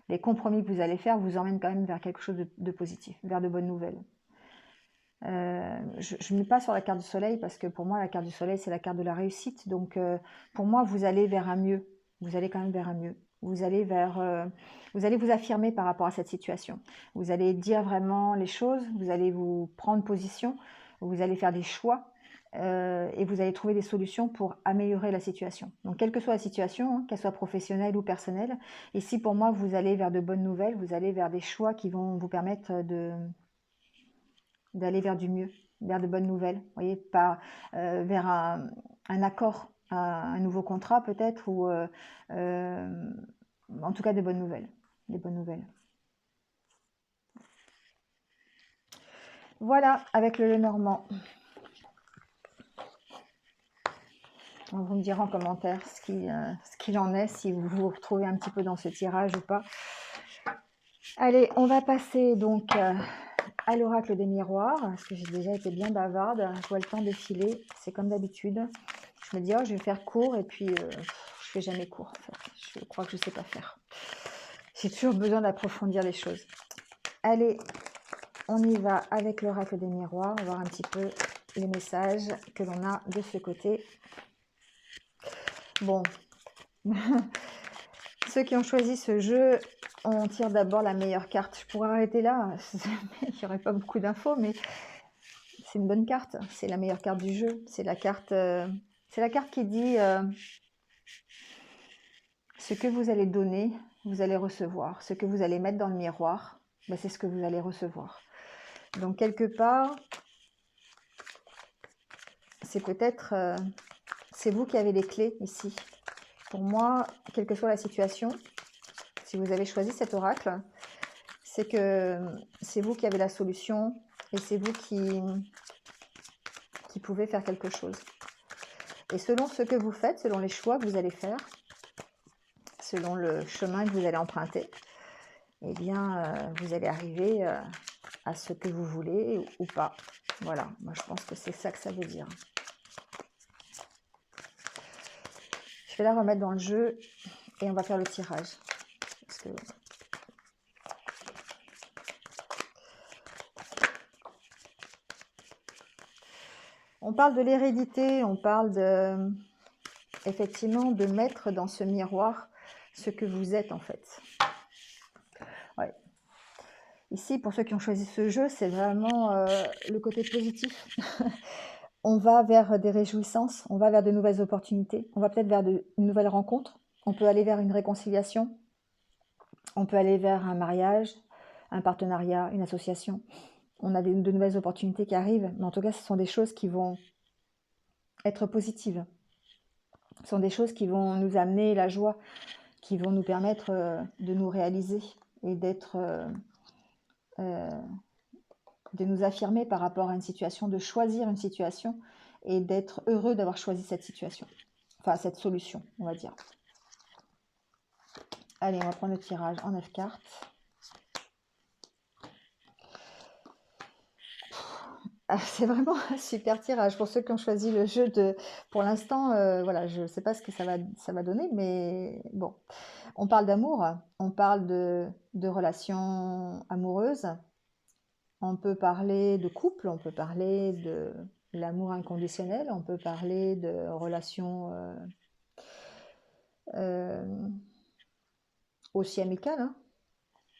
les compromis que vous allez faire vous emmènent quand même vers quelque chose de positif, vers de bonnes nouvelles. Je ne mets pas sur la carte du soleil parce que pour moi, la carte du soleil, c'est la carte de la réussite. Donc, pour moi, vous allez vers un mieux. Vous allez quand même vers un mieux. Vous allez vous affirmer par rapport à cette situation. Vous allez dire vraiment les choses. Vous allez vous prendre position. Vous allez faire des choix. Et vous allez trouver des solutions pour améliorer la situation. Donc, quelle que soit la situation, hein, qu'elle soit professionnelle ou personnelle, ici, pour moi, vous allez vers de bonnes nouvelles. Vous allez vers des choix qui vont vous permettre d'aller vers du mieux, vers de bonnes nouvelles, vous voyez, pas vers un accord, un nouveau contrat peut-être, ou en tout cas des bonnes nouvelles, des bonnes nouvelles. Voilà, avec le Lenormand. Vous me direz en commentaire ce qu'il en est, si vous vous retrouvez un petit peu dans ce tirage ou pas. Allez, on va passer donc à l'oracle des miroirs, parce que j'ai déjà été bien bavarde, je vois le temps défiler, c'est comme d'habitude. Je me dis, oh, je vais faire court, et puis je fais jamais court, en fait. Je crois que je sais pas faire. J'ai toujours besoin d'approfondir les choses. Allez, on y va avec l'oracle des miroirs, on va voir un petit peu les messages que l'on a de ce côté. Bon, ceux qui ont choisi ce jeu, on tire d'abord la meilleure carte. Je pourrais arrêter là, il n'y aurait pas beaucoup d'infos, mais c'est une bonne carte. C'est la meilleure carte du jeu. C'est la carte qui dit ce que vous allez donner, vous allez recevoir. Ce que vous allez mettre dans le miroir, ben, c'est ce que vous allez recevoir. Donc quelque part, c'est peut-être, c'est vous qui avez les clés ici. Pour moi, quelle que soit la situation, si vous avez choisi cet oracle, c'est que c'est vous qui avez la solution et c'est vous qui pouvez faire quelque chose. Et selon ce que vous faites, selon les choix que vous allez faire, selon le chemin que vous allez emprunter, eh bien, vous allez arriver à ce que vous voulez ou pas. Voilà, moi je pense que c'est ça que ça veut dire. Je vais la remettre dans le jeu et on va faire le tirage. Parce que... on parle de l'hérédité, on parle de, effectivement, de mettre dans ce miroir ce que vous êtes en fait. Ouais. Ici, pour ceux qui ont choisi ce jeu, c'est vraiment le côté positif. On va vers des réjouissances, on va vers de nouvelles opportunités, on va peut-être vers de nouvelles rencontres, on peut aller vers une réconciliation, on peut aller vers un mariage, un partenariat, une association. On a de nouvelles opportunités qui arrivent, mais en tout cas, ce sont des choses qui vont être positives. Ce sont des choses qui vont nous amener la joie, qui vont nous permettre de nous réaliser et d'être... de nous affirmer par rapport à une situation, de choisir une situation et d'être heureux d'avoir choisi cette situation. Enfin, cette solution, on va dire. Allez, on va prendre le tirage en 9 cartes. Ah, c'est vraiment un super tirage pour ceux qui ont choisi le jeu de... Pour l'instant, voilà, je ne sais pas ce que ça va donner, mais bon. On parle d'amour, on parle de relations amoureuses, on peut parler de couple, on peut parler de l'amour inconditionnel, on peut parler de relations aussi amicales. Hein.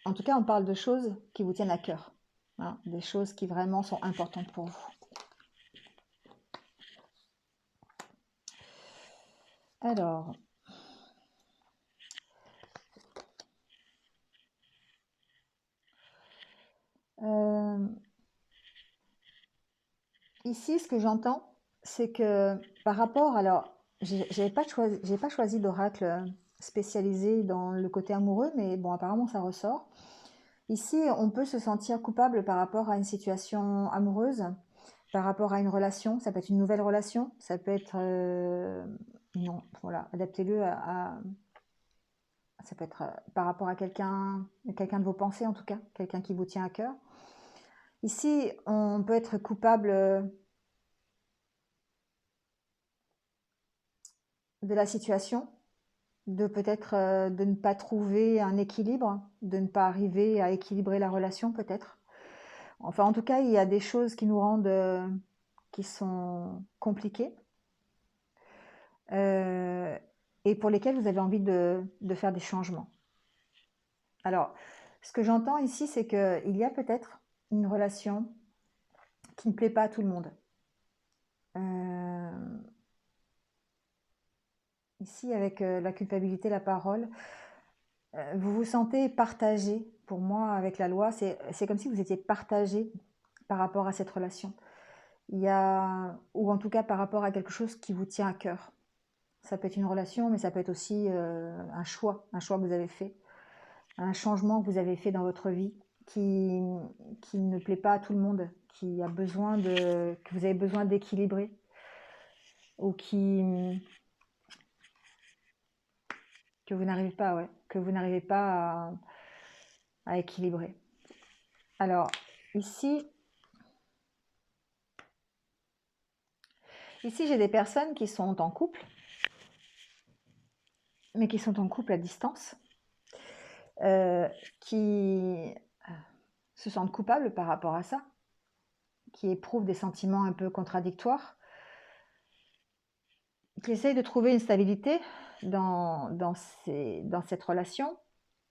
En tout cas, on parle de choses qui vous tiennent à cœur, hein, des choses qui vraiment sont importantes pour vous. Alors, ici, ce que j'entends, c'est que par rapport, alors, j'ai pas choisi d'oracle spécialisé dans le côté amoureux, mais bon, apparemment, ça ressort. Ici, on peut se sentir coupable par rapport à une situation amoureuse, par rapport à une relation. Ça peut être une nouvelle relation, ça peut être... non, voilà, adaptez-le ça peut être par rapport à quelqu'un de vos pensées en tout cas, quelqu'un qui vous tient à cœur. Ici, on peut être coupable de la situation, de peut-être de ne pas trouver un équilibre, de ne pas arriver à équilibrer la relation peut-être. Enfin, en tout cas, il y a des choses qui nous rendent, qui sont compliquées et pour lesquelles vous avez envie de faire des changements. Alors, ce que j'entends ici, c'est qu'il y a peut-être une relation qui ne plaît pas à tout le monde. Ici, avec la culpabilité, la parole, vous vous sentez partagé. Pour moi, avec la loi, c'est comme si vous étiez partagé par rapport à cette relation. Il y a, ou en tout cas par rapport à quelque chose qui vous tient à cœur. Ça peut être une relation, mais ça peut être aussi un choix que vous avez fait, un changement que vous avez fait dans votre vie qui ne plaît pas à tout le monde, qui a besoin que vous avez besoin d'équilibrer ou que vous n'arrivez pas, ouais, que vous n'arrivez pas à équilibrer. Alors, ici j'ai des personnes qui sont en couple, mais qui sont en couple à distance, qui se sentent coupables par rapport à ça, qui éprouvent des sentiments un peu contradictoires. qui essayent de trouver une stabilité dans cette relation,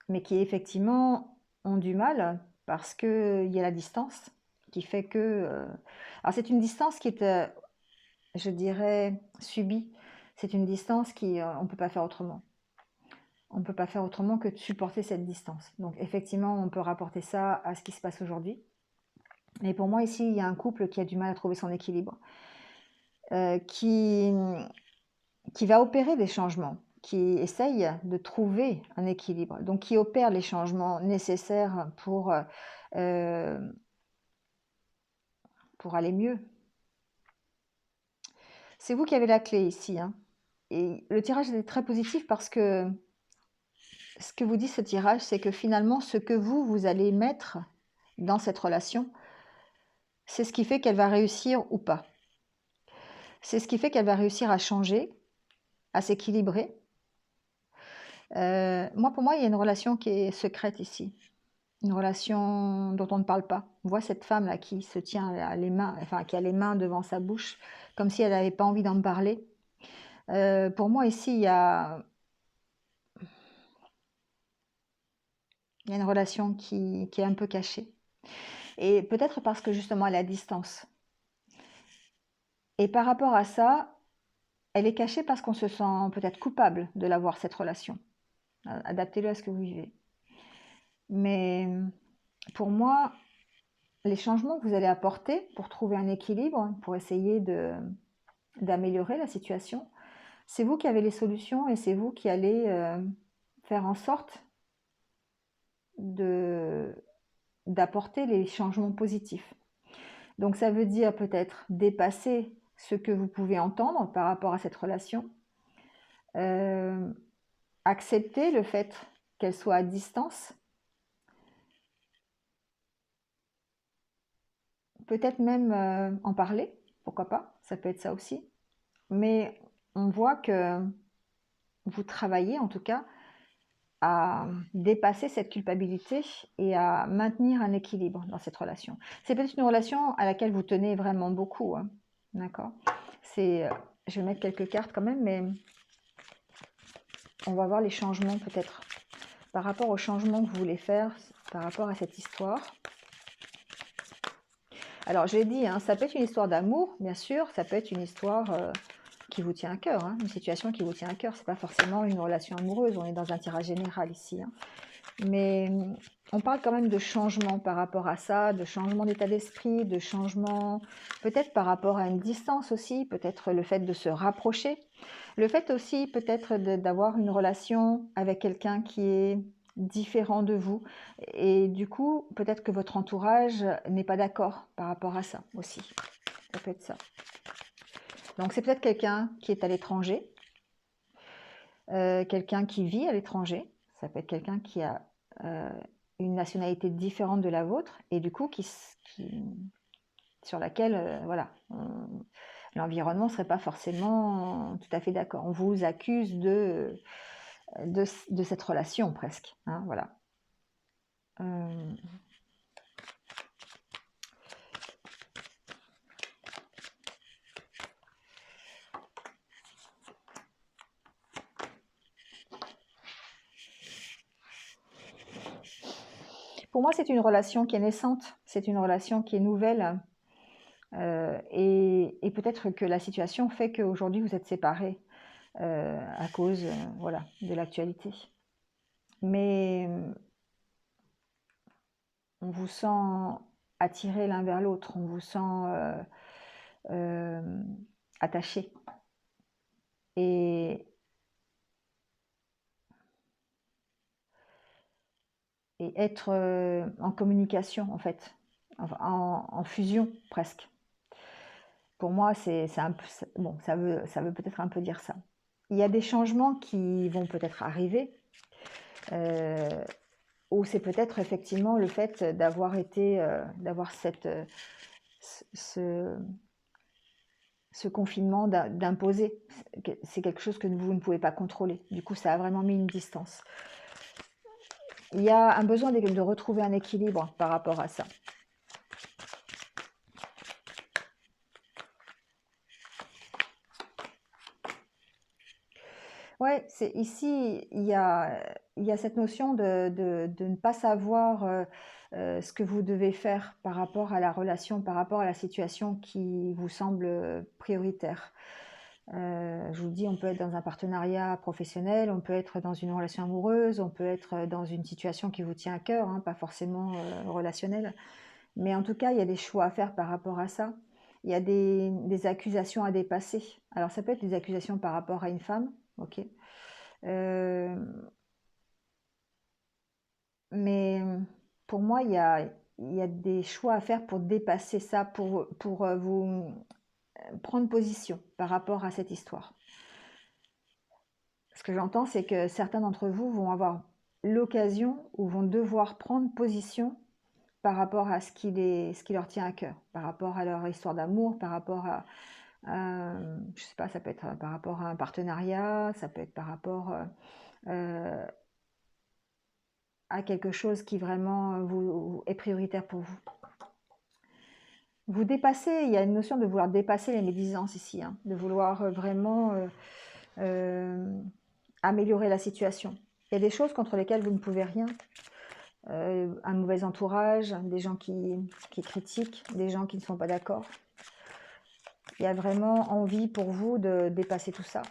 mais qui effectivement ont du mal parce qu'il y a la distance qui fait que... alors c'est une distance qui est, je dirais, subie. C'est une distance qui, on ne peut pas faire autrement. On ne peut pas faire autrement que de supporter cette distance. Donc effectivement, on peut rapporter ça à ce qui se passe aujourd'hui. Et pour moi, ici, il y a un couple qui a du mal à trouver son équilibre, qui va opérer des changements, qui essaye de trouver un équilibre, donc qui opère les changements nécessaires pour aller mieux. C'est vous qui avez la clé ici, hein. Et le tirage est très positif parce que ce que vous dit ce tirage, c'est que finalement, ce que vous allez mettre dans cette relation, c'est ce qui fait qu'elle va réussir ou pas. C'est ce qui fait qu'elle va réussir à changer, à s'équilibrer. Pour moi, il y a une relation qui est secrète ici. Une relation dont on ne parle pas. On voit cette femme-là qui se tient les mains, enfin qui a les mains devant sa bouche, comme si elle n'avait pas envie d'en parler. Pour moi, ici, il y a une relation qui est un peu cachée. Et peut-être parce que justement, elle est à distance. Et par rapport à ça, elle est cachée parce qu'on se sent peut-être coupable de l'avoir, cette relation. Adaptez-le à ce que vous vivez. Mais pour moi, les changements que vous allez apporter pour trouver un équilibre, pour essayer d'améliorer la situation, c'est vous qui avez les solutions et c'est vous qui allez faire en sorte d'apporter les changements positifs. Donc ça veut dire peut-être dépasser ce que vous pouvez entendre par rapport à cette relation, accepter le fait qu'elle soit à distance, peut-être même en parler, pourquoi pas, ça peut être ça aussi. Mais on voit que vous travaillez en tout cas à dépasser cette culpabilité et à maintenir un équilibre dans cette relation. C'est peut-être une relation à laquelle vous tenez vraiment beaucoup, hein. D'accord. Je vais mettre quelques cartes quand même, mais on va voir les changements peut-être par rapport aux changements que vous voulez faire par rapport à cette histoire. Alors, je l'ai dit, hein, ça peut être une histoire d'amour, bien sûr, ça peut être une histoire qui vous tient à cœur, hein, une situation qui vous tient à cœur. Ce n'est pas forcément une relation amoureuse, on est dans un tirage général ici, hein. Mais on parle quand même de changement par rapport à ça, de changement d'état d'esprit, de changement peut-être par rapport à une distance aussi, peut-être le fait de se rapprocher, le fait aussi peut-être d'avoir une relation avec quelqu'un qui est différent de vous et du coup peut-être que votre entourage n'est pas d'accord par rapport à ça aussi. Ça peut être ça. Donc c'est peut-être quelqu'un qui est à l'étranger, quelqu'un qui vit à l'étranger, ça peut être quelqu'un qui a une nationalité différente de la vôtre et du coup sur laquelle voilà, l'environnement ne serait pas forcément tout à fait d'accord. On vous accuse de cette relation presque, hein, voilà. Pour moi, c'est une relation qui est naissante, c'est une relation qui est nouvelle. Et peut-être que la situation fait qu'aujourd'hui, vous êtes séparés à cause voilà, de l'actualité. Mais on vous sent attirés l'un vers l'autre, on vous sent attachés. Et être en communication, en fait, en fusion presque. Pour moi, c'est un peu, bon, ça veut peut-être un peu dire ça. Il y a des changements qui vont peut-être arriver, ou c'est peut-être effectivement le fait d'avoir ce confinement d'imposer. C'est quelque chose que vous ne pouvez pas contrôler. Du coup, ça a vraiment mis une distance. Il y a un besoin de retrouver un équilibre par rapport à ça. Ouais, c'est ici, il y a cette notion de ne pas savoir ce que vous devez faire par rapport à la relation, par rapport à la situation qui vous semble prioritaire. Je vous dis, on peut être dans un partenariat professionnel, on peut être dans une relation amoureuse, on peut être dans une situation qui vous tient à cœur, hein, pas forcément relationnelle. Mais en tout cas, il y a des choix à faire par rapport à ça. Il y a des accusations à dépasser. Alors, ça peut être des accusations par rapport à une femme, ok. Euh, mais pour moi, il y a des choix à faire pour dépasser ça, pour vous prendre position par rapport à cette histoire. Ce que j'entends, c'est que certains d'entre vous vont avoir l'occasion ou vont devoir prendre position par rapport à ce qui leur tient à cœur, par rapport à leur histoire d'amour, par rapport je sais pas, ça peut être par rapport à un partenariat, ça peut être par rapport euh, à quelque chose qui vraiment est prioritaire pour vous. Vous dépassez, il y a une notion de vouloir dépasser les médisances ici, hein, de vouloir vraiment euh, améliorer la situation. Il y a des choses contre lesquelles vous ne pouvez rien. Un mauvais entourage, des gens qui critiquent, des gens qui ne sont pas d'accord. Il y a vraiment envie pour vous de dépasser tout ça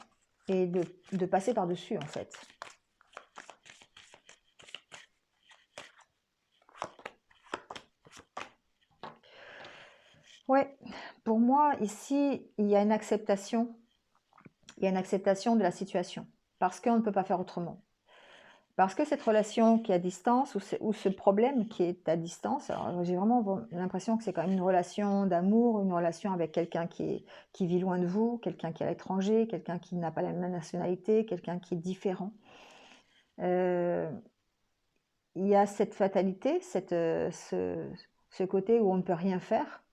et de passer par-dessus en fait. Ouais, pour moi ici, il y a une acceptation. Il y a une acceptation de la situation parce qu'on ne peut pas faire autrement. Parce que cette relation qui est à distance ou ce problème qui est à distance, alors j'ai vraiment l'impression que c'est quand même une relation d'amour, une relation avec quelqu'un qui vit loin de vous, quelqu'un qui est à l'étranger, quelqu'un qui n'a pas la même nationalité, quelqu'un qui est différent. Euh, il y a cette fatalité, ce côté où on ne peut rien faire,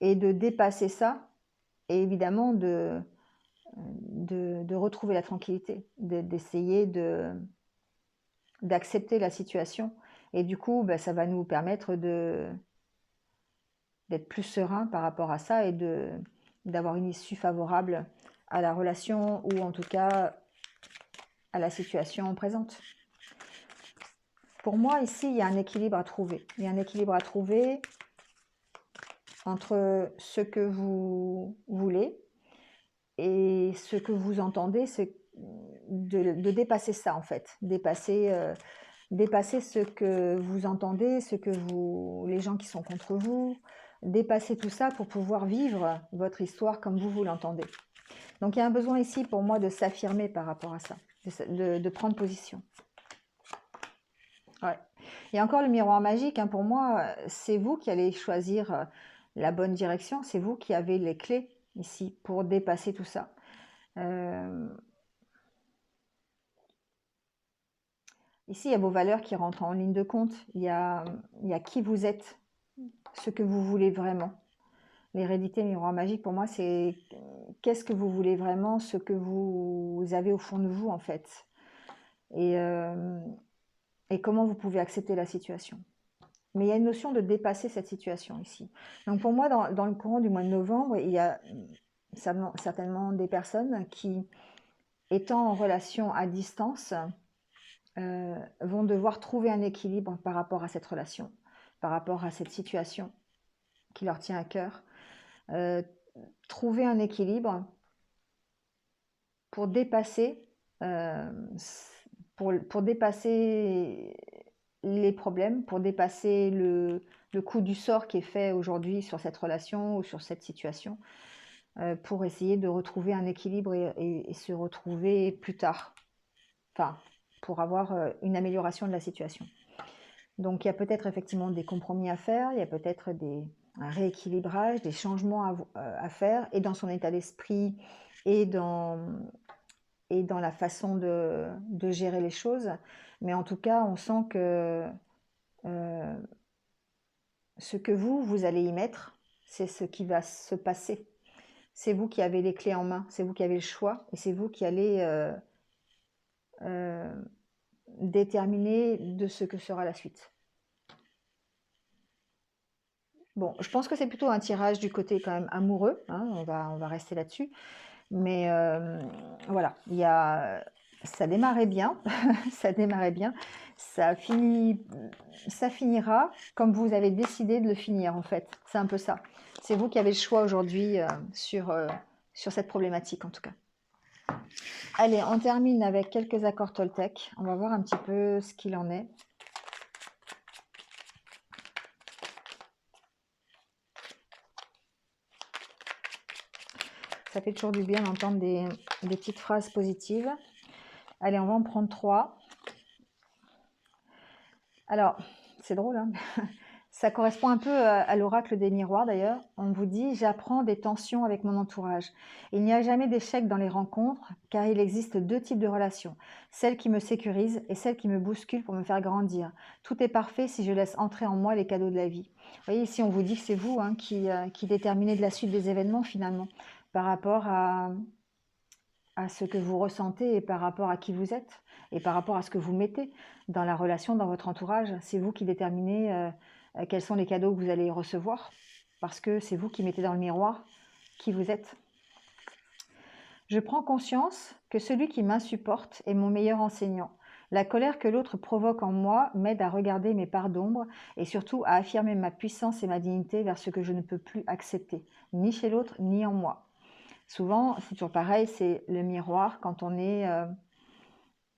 et de dépasser ça, et évidemment de retrouver la tranquillité, d'essayer d'accepter la situation. Et du coup, ben, ça va nous permettre d'être plus serein par rapport à ça et d'avoir une issue favorable à la relation ou en tout cas à la situation présente. Pour moi, ici, il y a un équilibre à trouver. Il y a un équilibre à trouver entre ce que vous voulez et ce que vous entendez, c'est de dépasser ça en fait, dépasser ce que vous entendez, les gens qui sont contre vous, dépasser tout ça pour pouvoir vivre votre histoire comme vous l'entendez. Donc il y a un besoin ici pour moi de s'affirmer par rapport à ça, de prendre position. Ouais. Et encore le miroir magique, hein, pour moi, c'est vous qui allez choisir la bonne direction, c'est vous qui avez les clés ici pour dépasser tout ça. Ici, il y a vos valeurs qui rentrent en ligne de compte. Il y a qui vous êtes, ce que vous voulez vraiment. L'hérédité miroir magique, pour moi, c'est qu'est-ce que vous voulez vraiment, ce que vous avez au fond de vous, en fait. Et comment vous pouvez accepter la situation. Mais il y a une notion de dépasser cette situation ici. Donc pour moi, dans le courant du mois de novembre, il y a certainement des personnes qui, étant en relation à distance, vont devoir trouver un équilibre par rapport à cette relation, par rapport à cette situation qui leur tient à cœur. Trouver un équilibre pour dépasser, euh, pour dépasser les problèmes, pour dépasser le coup du sort qui est fait aujourd'hui sur cette relation ou sur cette situation, pour essayer de retrouver un équilibre et se retrouver plus tard. Enfin, pour avoir une amélioration de la situation. Donc il y a peut-être effectivement des compromis à faire, il y a peut-être un rééquilibrage, des changements à faire, et dans son état d'esprit, et dans, et dans la façon de gérer les choses. Mais en tout cas, on sent que ce que vous allez y mettre, c'est ce qui va se passer. C'est vous qui avez les clés en main, c'est vous qui avez le choix, et c'est vous qui allez déterminer de ce que sera la suite. Bon, je pense que c'est plutôt un tirage du côté quand même amoureux, hein, on va rester là-dessus. Mais voilà, ça démarrait bien, ça démarrait bien. Ça finira comme vous avez décidé de le finir, en fait. C'est un peu ça. C'est vous qui avez le choix aujourd'hui sur cette problématique, en tout cas. Allez, on termine avec quelques accords Toltec. On va voir un petit peu ce qu'il en est. Ça fait toujours du bien d'entendre des petites phrases positives. Allez, on va en prendre 3. Alors, c'est drôle, hein. Ça correspond un peu à l'oracle des miroirs d'ailleurs. On vous dit « J'apprends des tensions avec mon entourage. Il n'y a jamais d'échec dans les rencontres car il existe 2 types de relations. Celles qui me sécurisent et celles qui me bousculent pour me faire grandir. Tout est parfait si je laisse entrer en moi les cadeaux de la vie. » Vous voyez, ici on vous dit que c'est vous hein, qui déterminez de la suite des événements finalement par rapport à ce que vous ressentez et par rapport à qui vous êtes et par rapport à ce que vous mettez dans la relation, dans votre entourage. C'est vous qui déterminez quels sont les cadeaux que vous allez recevoir parce que c'est vous qui mettez dans le miroir qui vous êtes. Je prends conscience que celui qui m'insupporte est mon meilleur enseignant. La colère que l'autre provoque en moi m'aide à regarder mes parts d'ombre et surtout à affirmer ma puissance et ma dignité vers ce que je ne peux plus accepter, ni chez l'autre ni en moi. Souvent, c'est toujours pareil, c'est le miroir quand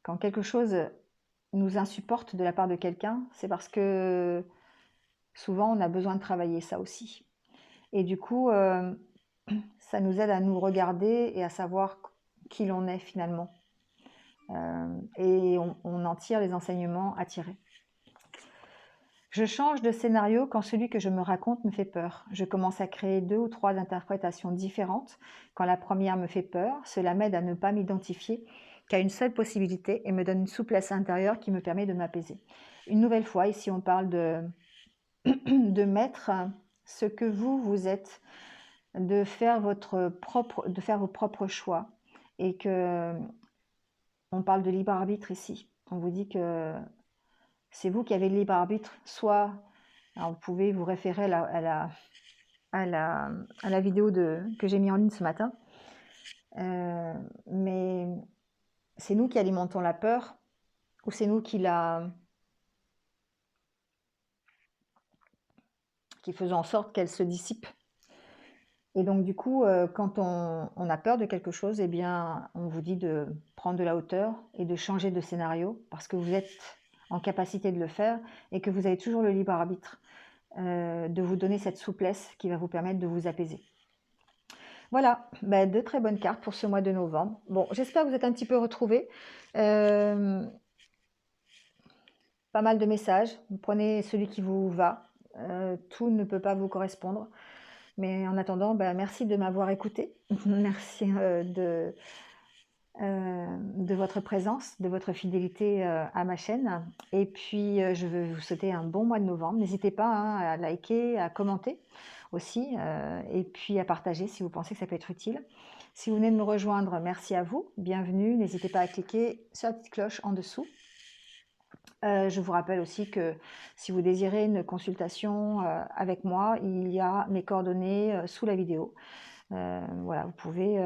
quand quelque chose nous insupporte de la part de quelqu'un, c'est parce que souvent on a besoin de travailler ça aussi. Et du coup, ça nous aide à nous regarder et à savoir qui l'on est finalement. Et on en tire les enseignements à tirer. Je change de scénario quand celui que je me raconte me fait peur. Je commence à créer 2 ou 3 interprétations différentes. Quand la première me fait peur, cela m'aide à ne pas m'identifier qu'à une seule possibilité et me donne une souplesse intérieure qui me permet de m'apaiser. Une nouvelle fois, ici on parle de mettre ce que vous êtes, de faire vos propres choix et que on parle de libre arbitre ici. On vous dit que c'est vous qui avez le libre arbitre, soit alors vous pouvez vous référer à la vidéo que j'ai mis en ligne ce matin, mais c'est nous qui alimentons la peur ou c'est nous qui faisons en sorte qu'elle se dissipe. Et donc du coup, quand on a peur de quelque chose, eh bien, on vous dit de prendre de la hauteur et de changer de scénario parce que vous êtes en capacité de le faire et que vous avez toujours le libre arbitre de vous donner cette souplesse qui va vous permettre de vous apaiser. Voilà, de très bonnes cartes pour ce mois de novembre. Bon, j'espère que vous êtes un petit peu retrouvés. Pas mal de messages. Vous prenez celui qui vous va. Tout ne peut pas vous correspondre. Mais en attendant, merci de m'avoir écouté. Merci de votre présence, de votre fidélité à ma chaîne. Et puis, je veux vous souhaiter un bon mois de novembre. N'hésitez pas hein, à liker, à commenter aussi, et puis à partager si vous pensez que ça peut être utile. Si vous venez de me rejoindre, merci à vous. Bienvenue. N'hésitez pas à cliquer sur la petite cloche en dessous. Je vous rappelle aussi que si vous désirez une consultation avec moi, il y a mes coordonnées sous la vidéo. Voilà, vous pouvez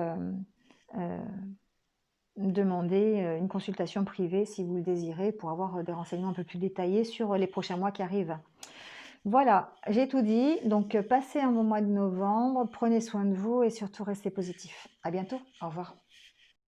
demander une consultation privée si vous le désirez pour avoir des renseignements un peu plus détaillés sur les prochains mois qui arrivent. Voilà, j'ai tout dit. Donc, passez un bon mois de novembre, prenez soin de vous et surtout restez positifs. À bientôt, au revoir.